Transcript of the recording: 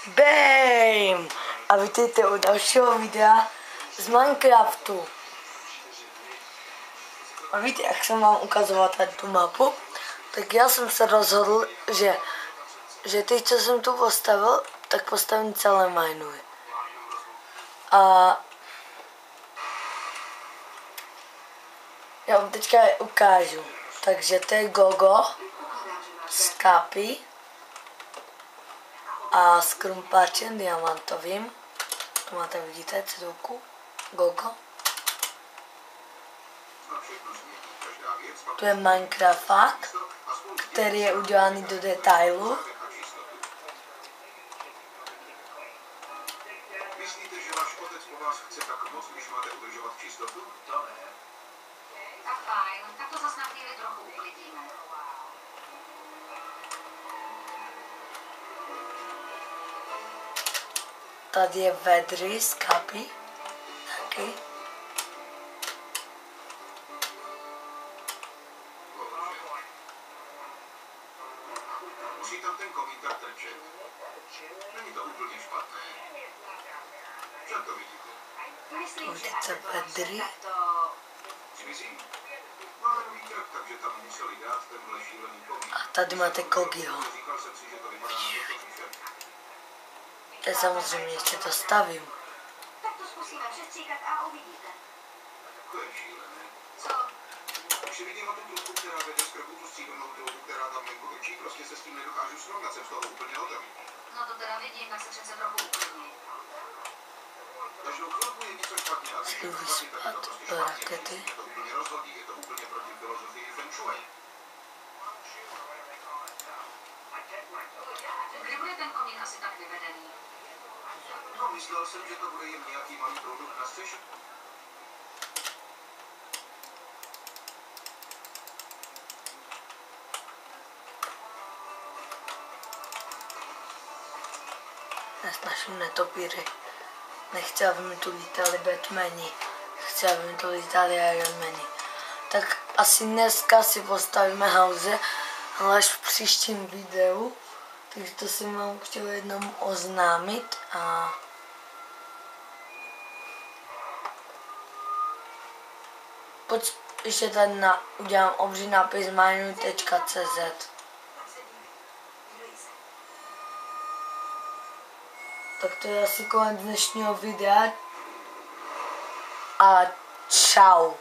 BAM! A vítejte u dalšího videa z Minecraftu. A víte, jak jsem vám ukazoval tady tu mapu? Tak já jsem se rozhodl, že teď, co jsem tu postavil, tak postavím celé Mineuji. A já vám teďka je ukážu. Takže to je Gogo s Kapi a s krumpáčem diamantovým. Tu máte, vidíte, cedulku Gogo. Tu je Minecraft, který je udělaný do detailu. Myslíte, že váš otec po vás chce tak moc, když máte udržovat čistotu? To ne. Tak fajn, tak to zas na chvíli trochu uklidíme. Tady je vedry z Kapi. Taky. Musí tam ten komín tak trčet. Není to úplně špatné. Jak to vidíte? Myslím, že Ulice vedry. to... Zmizí? Máme nový trh, takže tam museli dát tenhle šílený komín. A tady máte Kogiho. Říkal jsem si, že to vypadá na to příšer. Já samozřejmě ještě to stavím. Tak to zkusíme přestříkat a uvidíte. To je šílené. Co? Když vidím na tu trubku, která vede z krbu, tu stříbrnou troubu, která tam venku točí, prostě se s tím nedokážu srovnat, jsem z toho úplně hotový. No to teda vidím, tak se přece trochu uklidni. Každou chvilku je něco špatně a Jdu vyspat do rakety. je to úplně rozhodí, je to úplně proti filozofii Feng Shui. Kdy bude ten komín asi tak vyvedený? No, myslel jsem, že to bude jen nějaký malý produkt na střeše. Nesnažím netopíry. Nechci, aby mi tu lítali Batmani. Chci, aby mi tu lítali Ironmani. Tak asi dneska si postavíme house, ale až v příštím videu. Takže to jsem vám chtěl jednou oznámit a ještě tady udělám obří nápis mineu.cz. Tak to je asi konec dnešního videa a čau.